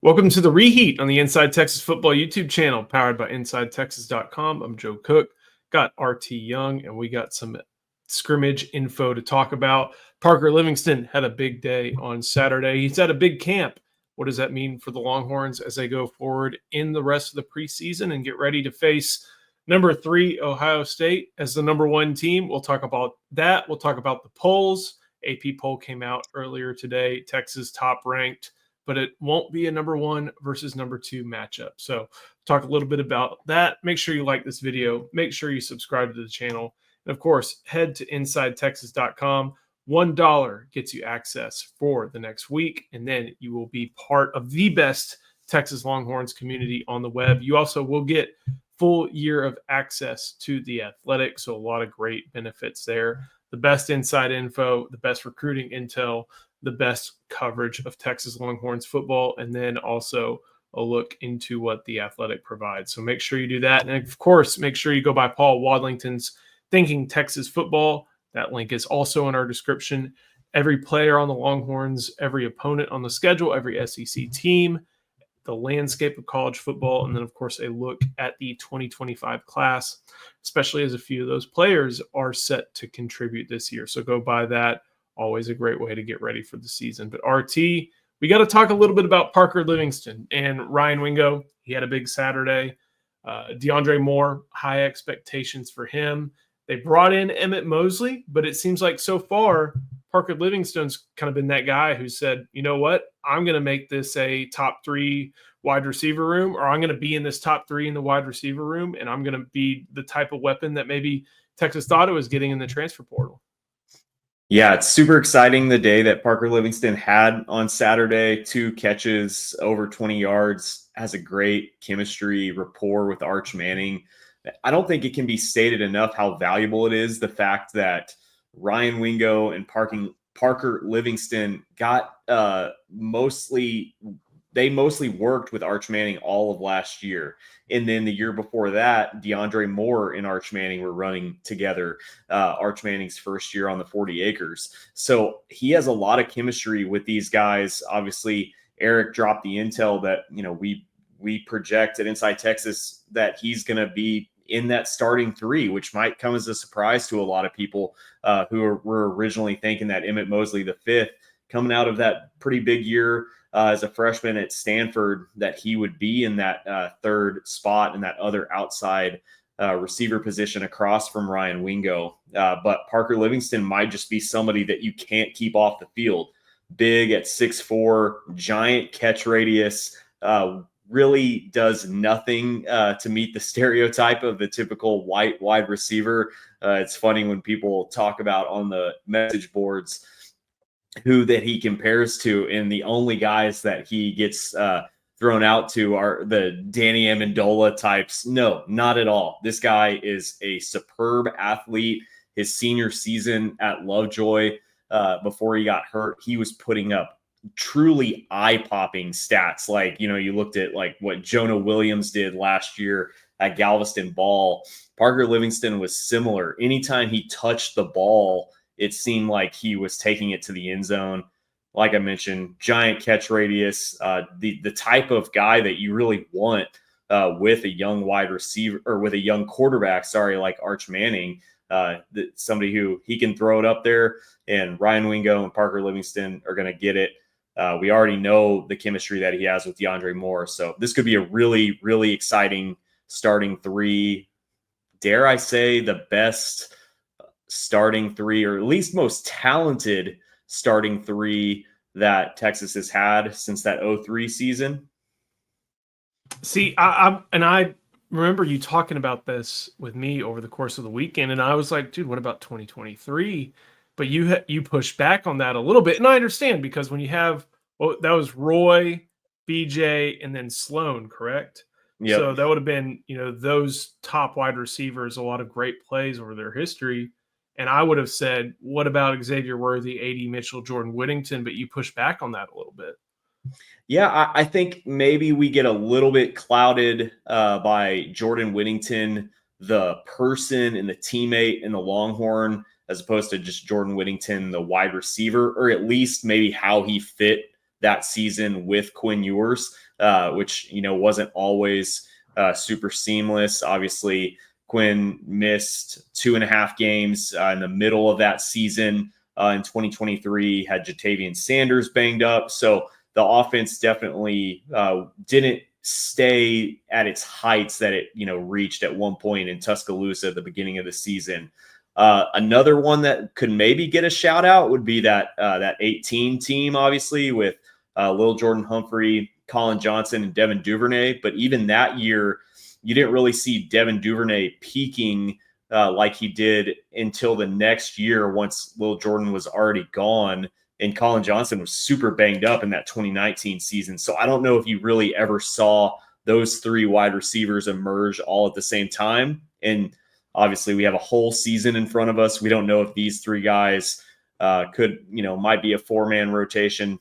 Welcome to the Reheat on the Inside Texas Football YouTube channel, powered by InsideTexas.com. I'm Joe Cook, got RT Young, and we got some scrimmage info to talk about. Parker Livingston had a big day on Saturday. He's at a big camp. What does that mean for the Longhorns as they go forward in the rest of the preseason and get ready to face number 3 Ohio State as the number 1 team? We'll talk about that. We'll talk about the polls. AP poll came out earlier today. Texas top ranked, but it won't be a number 1 versus number 2 matchup. So talk a little bit about that. Make sure you like this video. Make sure you subscribe to the channel. And of course, head to InsideTexas.com. $1 gets you access for the next week, and then you will be part of the best Texas Longhorns community on the web. You also will get full year of access to The Athletic, so a lot of great benefits there. The best inside info, the best recruiting intel, the best coverage of Texas Longhorns football, and then also a look into what The Athletic provides. So make sure you do that. And of course, make sure you go by Paul Wadlington's Thinking Texas Football. That link is also in our description. Every player on the Longhorns, every opponent on the schedule, every SEC team, the landscape of college football, and then, of course, a look at the 2025 class, especially as a few of those players are set to contribute this year. So go by that. Always a great way to get ready for the season. But RT, we got to talk a little bit about Parker Livingston and Ryan Wingo. He had a big Saturday. DeAndre Moore, high expectations for him. They brought in Emmett Mosley, but it seems like so far Parker Livingstone's kind of been that guy who said, you know what, I'm going to make this a top 3 wide receiver room, or I'm going to be in this top 3 in the wide receiver room, and I'm going to be the type of weapon that maybe Texas thought it was getting in the transfer portal. Yeah, it's super exciting the day that Parker Livingston had on Saturday. 2 catches, over 20 yards, has a great chemistry rapport with Arch Manning. I don't think it can be stated enough how valuable it is, the fact that Ryan Wingo and Parker Livingston got mostly worked with Arch Manning all of last year. And then the year before that, DeAndre Moore and Arch Manning were running together, Arch Manning's first year on the 40 acres. So he has a lot of chemistry with these guys. Obviously, Eric dropped the intel that, we project at Inside Texas that he's going to be in that starting 3, which might come as a surprise to a lot of people who were originally thinking that Emmett Mosley, the 5th, coming out of that pretty big year as a freshman at Stanford, that he would be in that 3rd spot in that other outside receiver position across from Ryan Wingo. But Parker Livingston might just be somebody that you can't keep off the field. Big at 6'4", giant catch radius, really does nothing to meet the stereotype of the typical white wide receiver. It's funny when people talk about on the message boards who that he compares to, and the only guys that he gets thrown out to are the Danny Amendola types. No, not at all. This guy is a superb athlete. His senior season at Lovejoy, before he got hurt, he was putting up truly eye-popping stats. Like, you looked at like what Jonah Williams did last year at Galveston Ball. Parker Livingston was similar. Anytime he touched the ball, it seemed like he was taking it to the end zone. Like I mentioned, giant catch radius, the type of guy that you really want with a young wide receiver, or with a young quarterback, like Arch Manning, somebody who he can throw it up there, and Ryan Wingo and Parker Livingston are going to get it. We already know the chemistry that he has with DeAndre Moore. So this could be a really, really exciting starting 3. Dare I say the best starting 3, or at least most talented starting 3 that Texas has had since that 03 season. See, I remember you talking about this with me over the course of the weekend, and I was like, dude, what about 2023? But you pushed back on that a little bit, and I understand, because when you have, that was Roy, BJ, and then Sloan, correct? Yep. So that would have been, those top wide receivers, a lot of great plays over their history. And I would have said, what about Xavier Worthy, A.D. Mitchell, Jordan Whittington? But you pushed back on that a little bit. Yeah, I think maybe we get a little bit clouded by Jordan Whittington, the person and the teammate and the Longhorn, as opposed to just Jordan Whittington, the wide receiver, or at least maybe how he fit that season with Quinn Ewers, which, wasn't always super seamless. Obviously, Quinn missed 2.5 games in the middle of that season in 2023, had Jatavian Sanders banged up. So the offense definitely didn't stay at its heights that it, reached at one point in Tuscaloosa at the beginning of the season. Another one that could maybe get a shout out would be that 18 team, obviously, with Lil Jordan Humphrey, Colin Johnson, and Devin Duvernay. But even that year, you didn't really see Devin Duvernay peaking like he did until the next year once Lil Jordan was already gone. And Colin Johnson was super banged up in that 2019 season. So I don't know if you really ever saw those 3 wide receivers emerge all at the same time. And obviously we have a whole season in front of us. We don't know if these 3 guys might be a 4-man rotation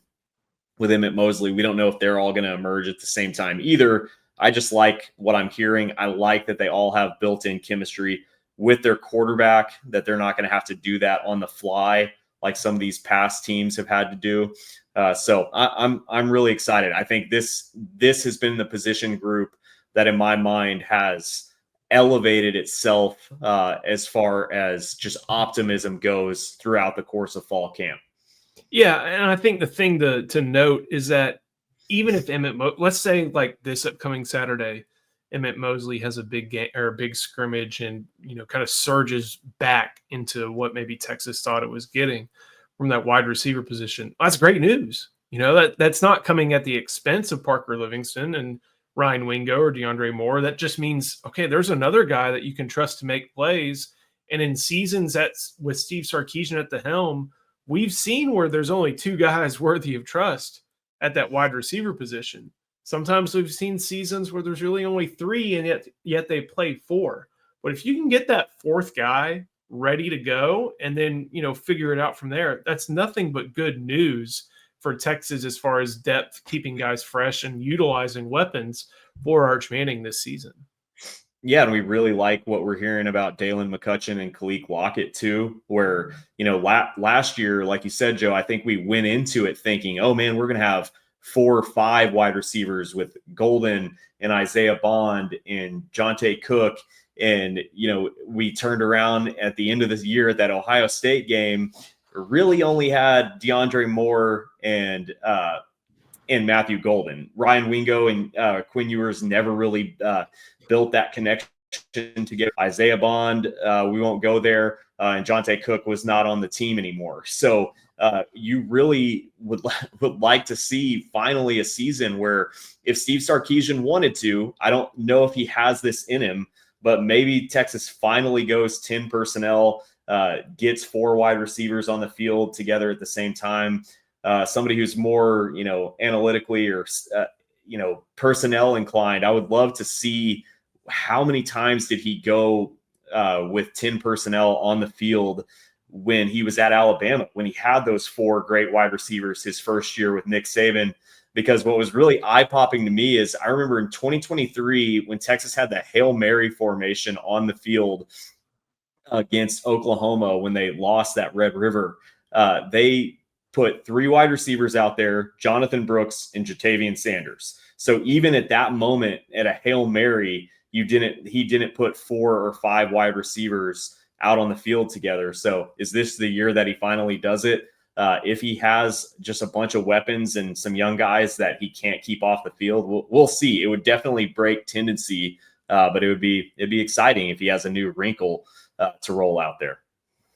with Emmett Mosley. We don't know if they're all going to emerge at the same time either. I just like what I'm hearing. I like that they all have built-in chemistry with their quarterback, that they're not going to have to do that on the fly like some of these past teams have had to do. So I'm really excited. I think this has been the position group that in my mind has elevated itself as far as just optimism goes throughout the course of fall camp. Yeah, and I think the thing to note is that even if let's say like this upcoming Saturday, Emmett Mosley has a big game or a big scrimmage and, kind of surges back into what maybe Texas thought it was getting from that wide receiver position. That's great news. That's not coming at the expense of Parker Livingston and Ryan Wingo or DeAndre Moore. That just means, okay, there's another guy that you can trust to make plays. And in seasons with Steve Sarkisian at the helm, we've seen where there's only 2 guys worthy of trust at that wide receiver position. Sometimes we've seen seasons where there's really only 3 and yet they play 4. But if you can get that 4th guy ready to go and then, figure it out from there, that's nothing but good news for Texas as far as depth, keeping guys fresh and utilizing weapons for Arch Manning this season. Yeah, and we really like what we're hearing about Dalen McCutcheon and Khaleke Lockett too, where, last year, like you said, Joe, I think we went into it thinking, oh man, we're going to have 4 or 5 wide receivers with Golden and Isaiah Bond and Jonte Cook. And, we turned around at the end of this year at that Ohio State game, really only had DeAndre Moore and Matthew Golden. Ryan Wingo and Quinn Ewers never really built that connection together. Isaiah Bond, we won't go there. And Jonte Cook was not on the team anymore. So you really would like to see finally a season where if Steve Sarkisian wanted to, I don't know if he has this in him, but maybe Texas finally goes 10 personnel, gets 4 wide receivers on the field together at the same time. Somebody who's more, analytically or, personnel inclined. I would love to see how many times did he go with 10 personnel on the field when he was at Alabama, when he had those 4 great wide receivers his first year with Nick Saban. Because what was really eye-popping to me is I remember in 2023 when Texas had that Hail Mary formation on the field against Oklahoma when they lost that Red River, they put 3 wide receivers out there, Jonathan Brooks and Jatavian Sanders. So even at that moment at a Hail Mary, he didn't put 4 or 5 wide receivers out on the field together. So is this the year that he finally does it? If he has just a bunch of weapons and some young guys that he can't keep off the field, we'll see. It would definitely break tendency, but it'd be exciting if he has a new wrinkle to roll out there.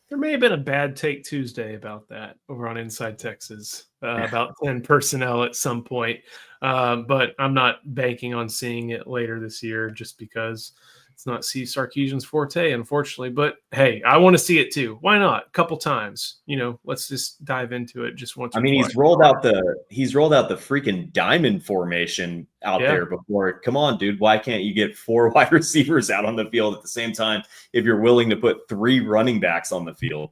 There may have been a bad take Tuesday about that over on Inside Texas, about 10 personnel at some point. But I'm not banking on seeing it later this year just because it's not Steve Sarkisian's forte, unfortunately. But hey, I want to see it too. Why not? A couple times, let's just dive into it just once. I mean, he's rolled out the freaking diamond formation out there before. Come on, dude. Why can't you get 4 wide receivers out on the field at the same time if you're willing to put 3 running backs on the field?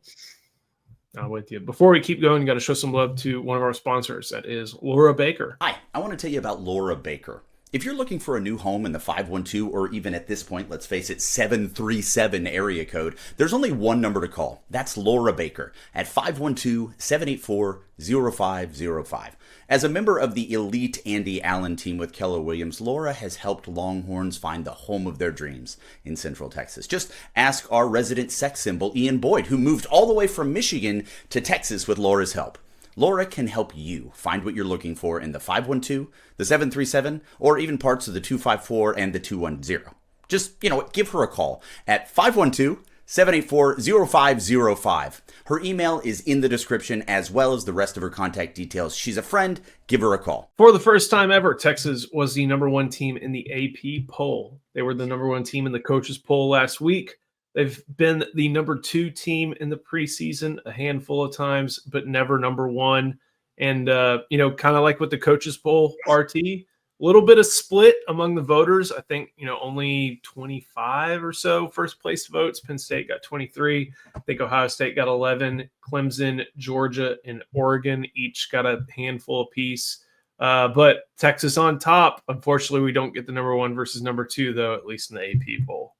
I'm with you. Before we keep going, you got to show some love to one of our sponsors. That is Laura Baker. Hi, I want to tell you about Laura Baker. If you're looking for a new home in the 512 or even at this point, let's face it, 737 area code, there's only one number to call. That's Laura Baker at 512-784-0505. As a member of the elite Andy Allen team with Keller Williams, Laura has helped Longhorns find the home of their dreams in Central Texas. Just ask our resident sex symbol, Ian Boyd, who moved all the way from Michigan to Texas with Laura's help. Laura can help you find what you're looking for in the 512, the 737, or even parts of the 254 and the 210. Just, give her a call at 512-784-0505. Her email is in the description as well as the rest of her contact details. She's a friend. Give her a call. For the first time ever, Texas was the number one team in the AP poll. They were the number one team in the coaches poll last week. They've been the number 2 team in the preseason a handful of times, but never number 1. And, kind of like with the coaches poll, RT, a little bit of split among the voters. I think, only 25 or so first place votes. Penn State got 23. I think Ohio State got 11. Clemson, Georgia, and Oregon each got a handful apiece. But Texas on top. Unfortunately, we don't get the number 1 versus number 2, though, at least in the AP poll.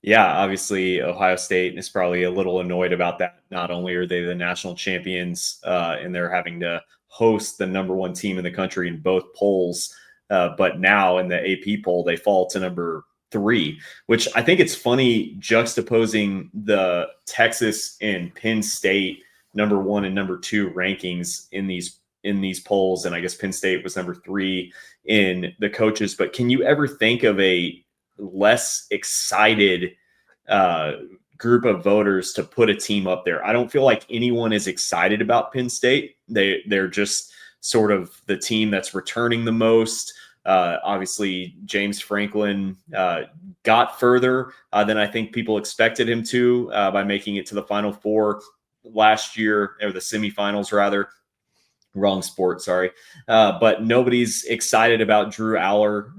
Yeah, obviously Ohio State is probably a little annoyed about that. Not only are they the national champions and they're having to host the number 1 team in the country in both polls, but now in the AP poll, they fall to number 3, which I think it's funny juxtaposing the Texas and Penn State number 1 and number 2 rankings in these polls. And I guess Penn State was number 3 in the coaches. But can you ever think of a less excited group of voters to put a team up there? I don't feel like anyone is excited about Penn State. They're just sort of the team that's returning the most. Obviously, James Franklin got further than I think people expected him to by making it to the Final Four last year, or the semifinals rather. Wrong sport, sorry. But nobody's excited about Drew Aller,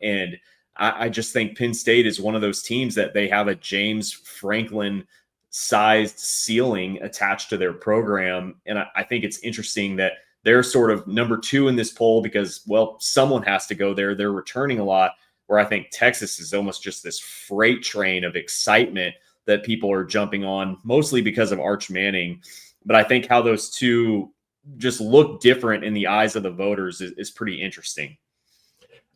and I just think Penn State is one of those teams that they have a James Franklin sized ceiling attached to their program. And I think it's interesting that they're sort of number 2 in this poll because, well, someone has to go there. They're returning a lot, where I think Texas is almost just this freight train of excitement that people are jumping on, mostly because of Arch Manning. But I think how those two just look different in the eyes of the voters is pretty interesting.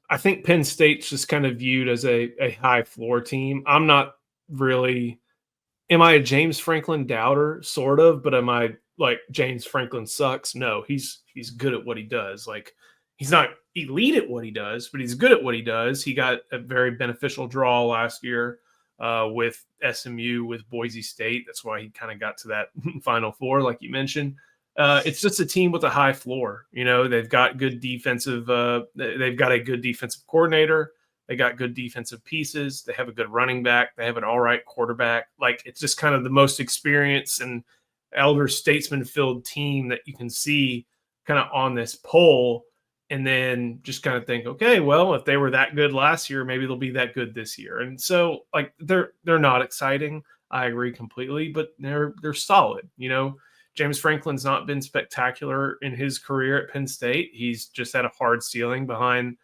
I think Penn State's just kind of viewed as a high floor team. I'm not really – am I a James Franklin doubter? Sort of, but am I like James Franklin sucks? No, he's good at what he does. Like, he's not elite at what he does, but he's good at what he does. He got a very beneficial draw last year with SMU, with Boise State. That's why he kind of got to that Final Four, like you mentioned. It's just a team with a high floor. They've got good defensive. They've got a good defensive coordinator. They got good defensive pieces. They have a good running back. They have an all right quarterback. Like, it's just kind of the most experienced and elder statesman-filled team that you can see kind of on this poll. And then just kind of think, okay, well, if they were that good last year, maybe they'll be that good this year. And so, like, they're not exciting. I agree completely, but they're solid. James Franklin's not been spectacular in his career at Penn State. He's just had a hard ceiling behind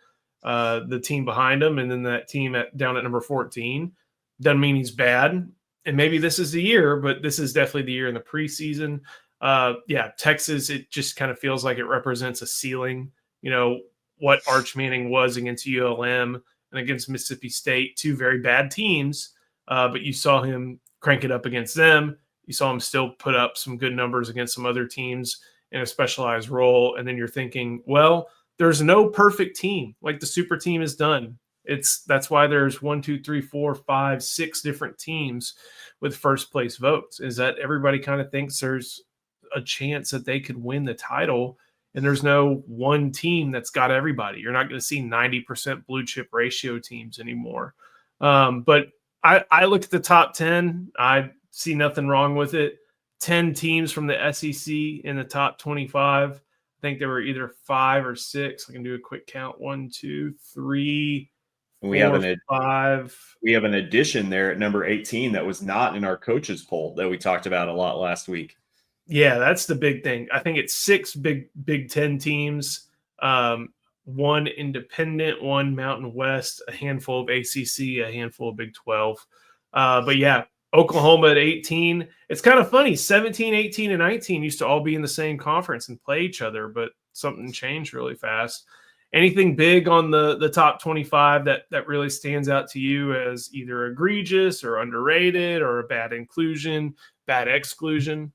the team behind him, and then that team down at number 14. Doesn't mean he's bad. And maybe this is the year, but this is definitely the year in the preseason. Texas, it just kind of feels like it represents a ceiling. What Arch Manning was against ULM and against Mississippi State, 2 very bad teams, but you saw him crank it up against them. You saw him still put up some good numbers against some other teams in a specialized role. And then you're thinking, well, there's no perfect team. Like, the super team is done. That's why there's 1, 2, 3, 4, 5, 6 different teams with first place votes, is that everybody kind of thinks there's a chance that they could win the title. And there's no one team that's got everybody. You're not going to see 90% blue chip ratio teams anymore. But I look at the top 10. I see nothing wrong with it. 10 teams from the SEC in the top 25. I think there were either 5 or 6. I can do a quick count. 1, 2, 3, 4, 5. We have an addition there at number 18 that was not in our coaches poll that we talked about a lot last week. Yeah, that's the big thing. I think it's 6 Big Ten teams, 1 independent, 1 Mountain West, a handful of ACC, a handful of Big 12. But yeah, Oklahoma at 18. It's kind of funny. 17, 18, and 19 used to all be in the same conference and play each other. But something changed really fast. Anything big on the top 25 that really stands out to you as either egregious or underrated or a bad inclusion, bad exclusion?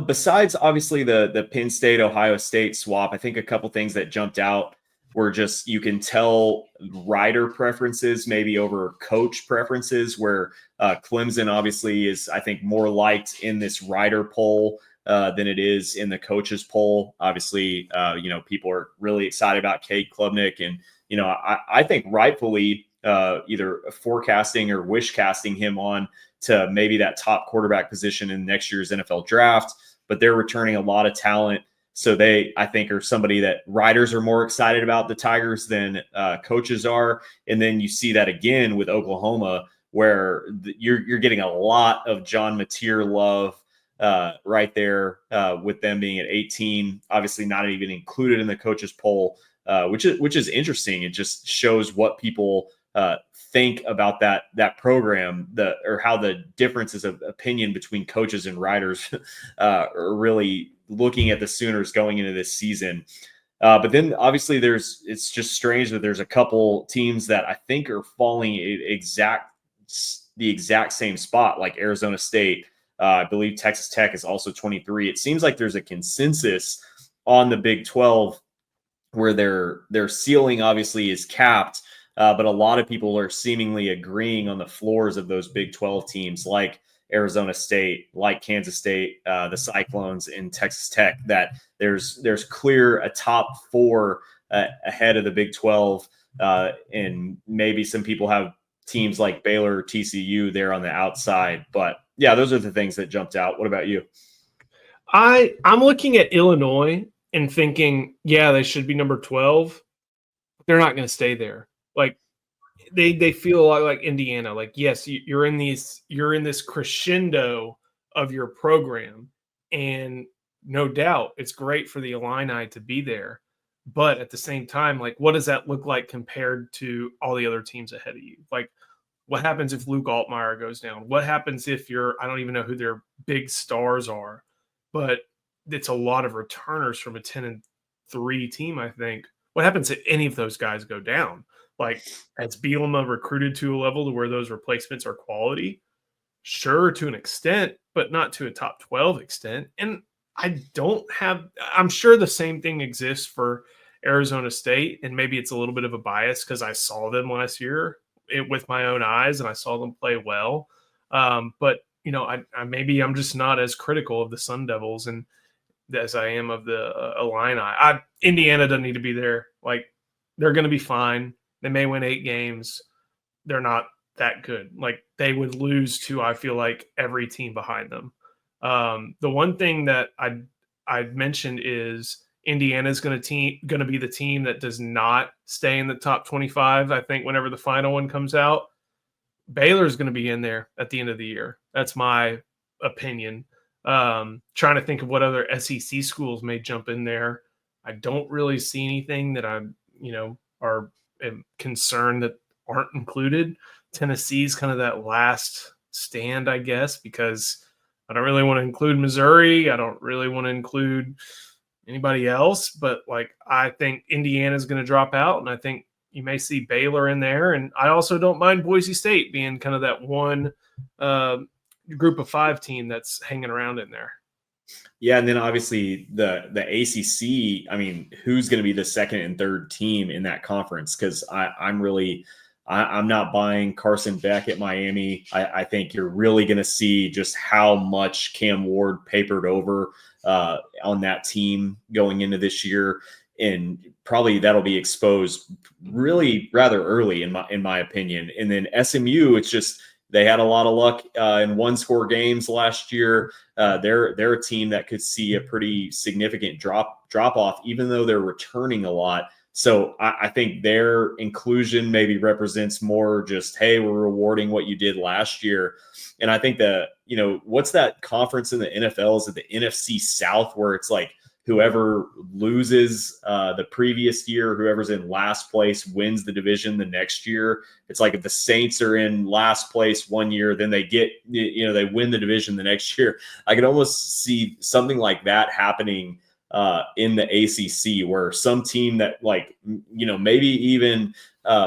Besides obviously the Penn State Ohio State swap, I think a couple things that jumped out were just you can tell rider preferences maybe over coach preferences, where Clemson obviously is, I think, more liked in this rider poll than it is in the coaches poll. Obviously, people are really excited about Cade Klubnik, and I think rightfully either forecasting or wish casting him on to maybe that top quarterback position in next year's NFL draft. But they're returning a lot of talent. So they, I think, are somebody that riders are more excited about the Tigers than coaches are. And then you see that again with Oklahoma, where you're getting a lot of John Mateer love right there with them being at 18, obviously not even included in the coaches poll, which is interesting. It just shows what people think about that program, or how the differences of opinion between coaches and riders are really looking at the Sooners going into this season. But then obviously it's just strange that there's a couple teams that I think are falling the exact same spot, like Arizona State. I believe Texas Tech is also 23. It seems like there's a consensus on the Big 12 where their ceiling obviously is capped, but a lot of people are seemingly agreeing on the floors of those Big 12 teams, like Arizona State, like Kansas State, the Cyclones, and Texas Tech, that there's clear a top four ahead of the Big 12, and maybe some people have teams like Baylor or TCU there on the outside. But yeah, those are the things that jumped out. What about you? I'm looking at Illinois and thinking, yeah, they should be number 12. They're not going to stay there. Like they feel a lot like Indiana. Like, yes, you're in this crescendo of your program, and no doubt it's great for the Illini to be there. But at the same time, like, what does that look like compared to all the other teams ahead of you? Like, what happens if Luke Altmaier goes down? What happens if I don't even know who their big stars are, but it's a lot of returners from a 10-3 team, I think. What happens if any of those guys go down? Like, has Bielema recruited to a level to where those replacements are quality? Sure, to an extent, but not to a top 12 extent. And I'm sure the same thing exists for Arizona State, and maybe it's a little bit of a bias because I saw them last year with my own eyes and I saw them play well. But maybe I'm just not as critical of the Sun Devils and as I am of the Illini. Indiana doesn't need to be there. Like, they're going to be fine. They may win 8 games. They're not that good. Like, they would lose to, I feel like, every team behind them. The one thing that I'd mentioned is Indiana is going to be the team that does not stay in the top 25. I think whenever the final one comes out, Baylor is going to be in there at the end of the year. That's my opinion. Trying to think of what other SEC schools may jump in there. I don't really see anything that I'm, am concerned that aren't included. Tennessee's kind of that last stand, I guess, because I don't really want to include Missouri. I don't really want to include anybody else, but like, I think Indiana's going to drop out, and I think you may see Baylor in there. And I also don't mind Boise State being kind of that one group of 5 team that's hanging around in there. Yeah, and then obviously the ACC. I mean, who's going to be the second and third team in that conference? Because I'm not buying Carson Beck at Miami. I think you're really going to see just how much Cam Ward papered over on that team going into this year, and probably that'll be exposed really rather early in my opinion. And then SMU, it's just they had a lot of luck in 1-score games last year. They're a team that could see a pretty significant drop off, even though they're returning a lot. So I think their inclusion maybe represents more just, hey, we're rewarding what you did last year. And I think what's that conference in the NFL? Is it the NFC South, where it's like whoever loses the previous year, whoever's in last place wins the division the next year. It's like if the Saints are in last place one year, then they win the division the next year. I could almost see something like that happening in the ACC, where some team that maybe even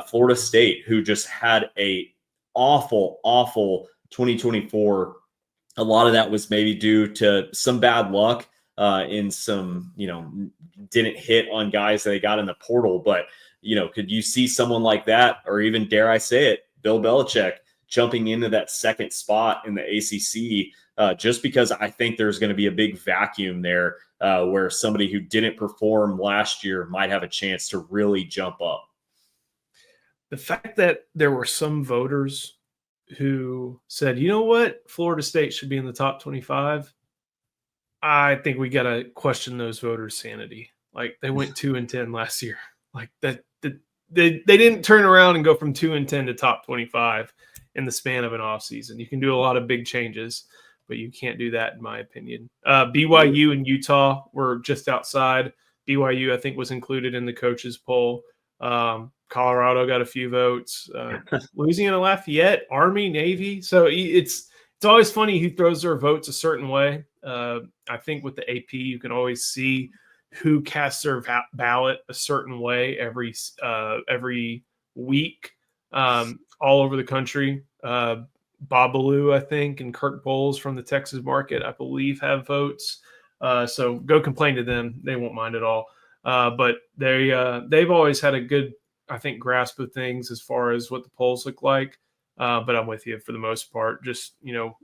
Florida State, who just had a awful 2024. A lot of that was maybe due to some bad luck in some, didn't hit on guys that they got in the portal. But, could you see someone like that, or even, dare I say it, Bill Belichick jumping into that second spot in the ACC, just because I think there's going to be a big vacuum there where somebody who didn't perform last year might have a chance to really jump up. The fact that there were some voters who said, you know what, Florida State should be in the top 25. I think we got to question those voters' sanity. Like, they went 2-10 last year. Like that, they didn't turn around and go from 2-10 to top 25 in the span of an offseason. You can do a lot of big changes, but you can't do that, in my opinion. BYU and Utah were just outside. BYU, I think, was included in the coaches poll. Colorado got a few votes. Louisiana Lafayette, Army, Navy. So it's always funny who throws their votes a certain way. I think with the AP, you can always see who casts their ballot a certain way every week all over the country. Babalu, I think, and Kirk Bowles from the Texas market, I believe, have votes. So go complain to them. They won't mind at all. But they've always had a good, I think, grasp of things as far as what the polls look like. But I'm with you for the most part. Just,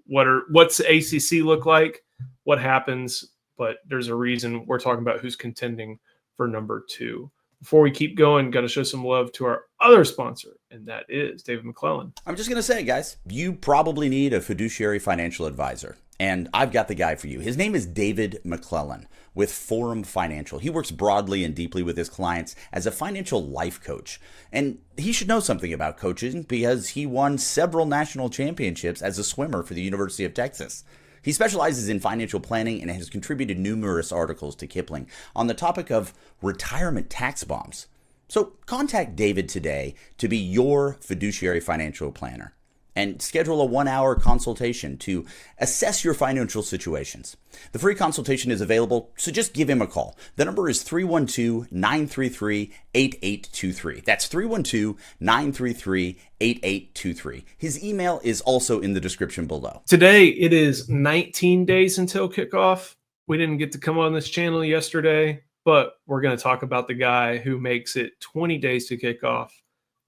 what's the ACC look like? What happens? But there's a reason we're talking about who's contending for number 2. Before we keep going, got to show some love to our other sponsor, and that is David McClellan. I'm just going to say, guys, you probably need a fiduciary financial advisor, and I've got the guy for you. His name is David McClellan with Forum Financial. He works broadly and deeply with his clients as a financial life coach, and he should know something about coaching because he won several national championships as a swimmer for the University of Texas. He specializes in financial planning and has contributed numerous articles to Kiplinger on the topic of retirement tax bombs. So contact David today to be your fiduciary financial planner and schedule a 1-hour consultation to assess your financial situations. The free consultation is available, so just give him a call. The number is 312-933-8823. That's 312-933-8823. His email is also in the description below. Today, it is 19 days until kickoff. We didn't get to come on this channel yesterday, but we're going to talk about the guy who makes it 20 days to kickoff.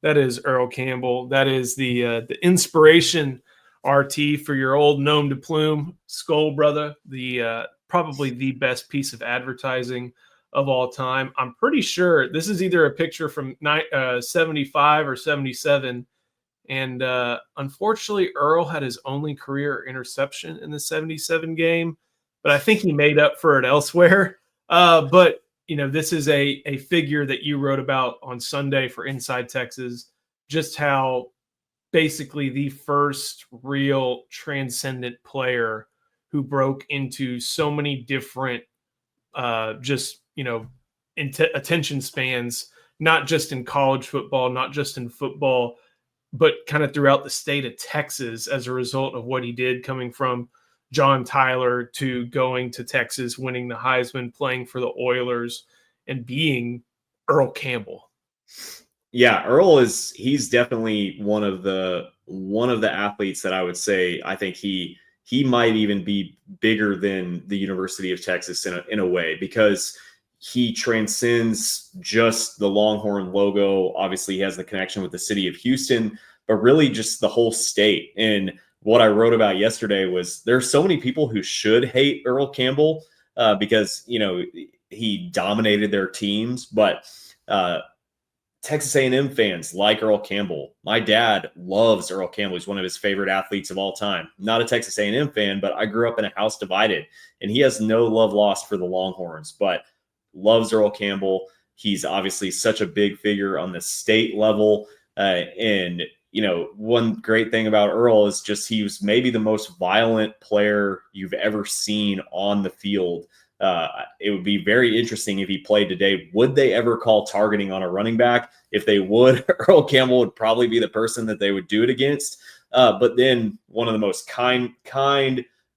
That is Earl Campbell. That is the inspiration RT for your old Gnome de Plume Skull brother. Probably the best piece of advertising of all time. I'm pretty sure this is either a picture from 75 or 77. And unfortunately, Earl had his only career interception in the 77 game, but I think he made up for it elsewhere. But this is a figure that you wrote about on Sunday for Inside Texas, just how basically the first real transcendent player who broke into so many different attention spans, not just in college football, not just in football, but kind of throughout the state of Texas as a result of what he did, coming from John Tyler to going to Texas, winning the Heisman, playing for the Oilers, and being Earl Campbell. Yeah, he's definitely one of the athletes that I would say, I think he might even be bigger than the University of Texas in a way, because he transcends just the Longhorn logo. Obviously, he has the connection with the city of Houston, but really just the whole state. And what I wrote about yesterday was there's so many people who should hate Earl Campbell because, he dominated their teams, but Texas A&M fans like Earl Campbell. My dad loves Earl Campbell. He's one of his favorite athletes of all time. Not a Texas A&M fan, but I grew up in a house divided, and he has no love lost for the Longhorns, but loves Earl Campbell. He's obviously such a big figure on the state level. And one great thing about Earl is just he was maybe the most violent player you've ever seen on the field. It would be very interesting if he played today. Would they ever call targeting on a running back? If they would, Earl Campbell would probably be the person that they would do it against. But then one of the most kind,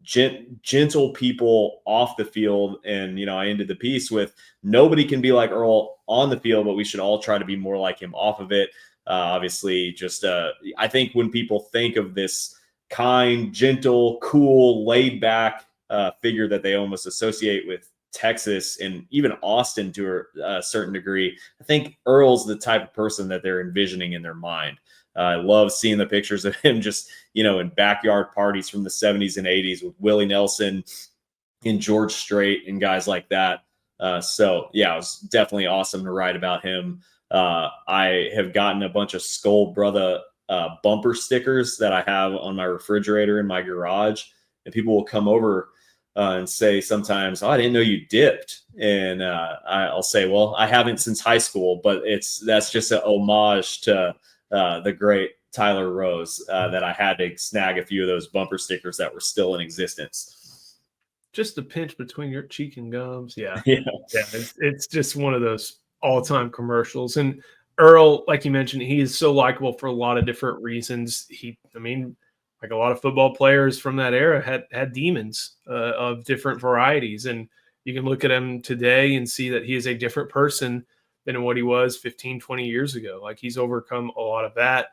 gentle people off the field. And, I ended the piece with nobody can be like Earl on the field, but we should all try to be more like him off of it. Obviously, just I think when people think of this kind, gentle, cool, laid back figure that they almost associate with Texas and even Austin to a certain degree, I think Earl's the type of person that they're envisioning in their mind. I love seeing the pictures of him just, in backyard parties from the 70s and 80s with Willie Nelson and George Strait and guys like that. So, yeah, it was definitely awesome to write about him. I have gotten a bunch of Skull Brother bumper stickers that I have on my refrigerator in my garage. And people will come over and say sometimes, "Oh, I didn't know you dipped." And I'll say, "Well, I haven't since high school, but that's just an homage to the great Tyler Rose that I had to snag a few of those bumper stickers that were still in existence." Just a pinch between your cheek and gums. Yeah. Yeah. It's just one of those all-time commercials. And Earl, like you mentioned, he is so likable for a lot of different reasons. Like a lot of football players from that era had demons of different varieties. And you can look at him today and see that he is a different person than what he was 15, 20 years ago. Like, he's overcome a lot of that.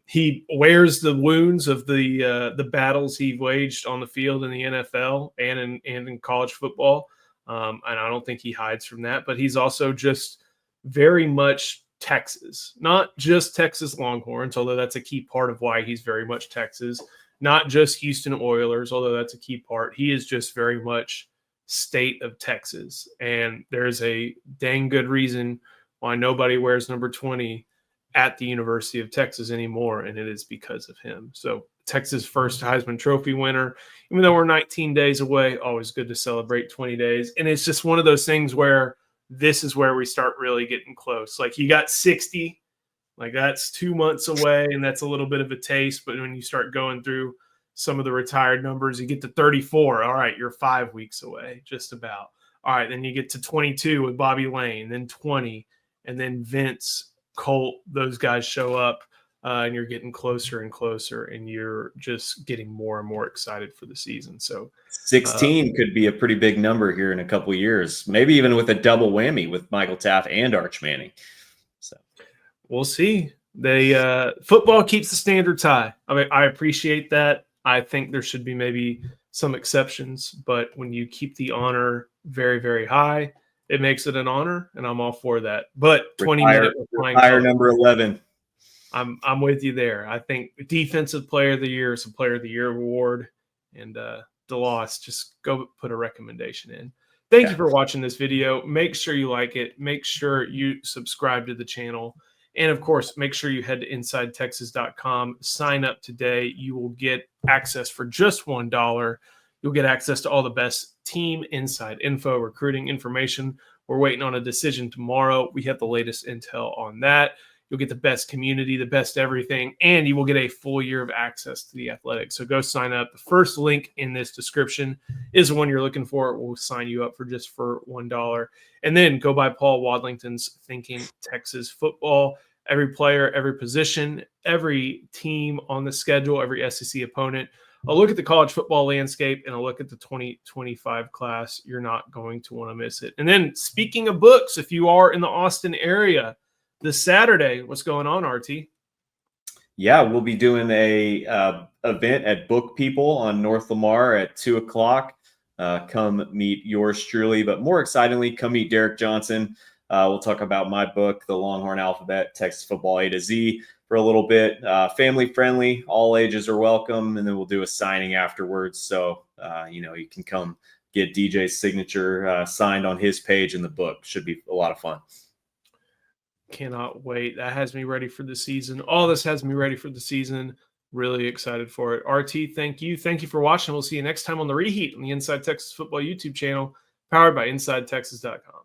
He wears the wounds of the battles he waged on the field in the NFL and in college football. And I don't think he hides from that, but he's also just very much Texas, not just Texas Longhorns, although that's a key part of why he's very much Texas, not just Houston Oilers, although that's a key part. He is just very much state of Texas. And there's a dang good reason why nobody wears number 20 at the University of Texas anymore, and it is because of him. So Texas' first Heisman Trophy winner, even though we're 19 days away, always good to celebrate 20 days. And it's just one of those things where this is where we start really getting close. Like, you got 60, like that's 2 months away, and that's a little bit of a taste. But when you start going through some of the retired numbers, you get to 34. All right, you're 5 weeks away, just about. All right, then you get to 22 with Bobby Lane, then 20, and then Vince, Colt, those guys show up, and you're getting closer and closer, and you're just getting more and more excited for the season. So 16 could be a pretty big number here in a couple of years, maybe even with a double whammy with Michael Taft and Arch Manning. So we'll see. Football keeps the standards high. I mean, I appreciate that. I think there should be maybe some exceptions, but when you keep the honor very, very high, it makes it an honor, and I'm all for that. But 20-minute retire number 11. I'm with you there. I think Defensive Player of the Year is a Player of the Year award, and DeLoss, just go put a recommendation in. Thank you for watching this video. Make sure you like it. Make sure you subscribe to the channel. And, of course, make sure you head to InsideTexas.com. Sign up today. You will get access for just $1. You'll get access to all the best team inside info, recruiting information. We're waiting on a decision tomorrow. We have the latest intel on that. You'll get the best community, the best everything, and you will get a full year of access to the Athletic. So go sign up. The first link in this description is the one you're looking for. We'll sign you up for $1. And then go by Paul Wadlington's Thinking Texas Football. Every player, every position, every team on the schedule, every SEC opponent. A look at the college football landscape and a look at the 2025 class. You're not going to want to miss it. And then, speaking of books, if you are in the Austin area, this Saturday, what's going on, RT? Yeah, we'll be doing a event at Book People on North Lamar at 2:00. Come meet yours truly, but more excitingly, come meet Derek Johnson. We'll talk about my book, The Longhorn Alphabet, Texas Football A to Z, for a little bit. Family friendly, all ages are welcome, and then we'll do a signing afterwards. So, you can come get DJ's signature signed on his page in the book. Should be a lot of fun. Cannot wait. That has me ready for the season. All this has me ready for the season. Really excited for it. RT, thank you. Thank you for watching. We'll see you next time on the Reheat on the Inside Texas Football YouTube channel, powered by InsideTexas.com.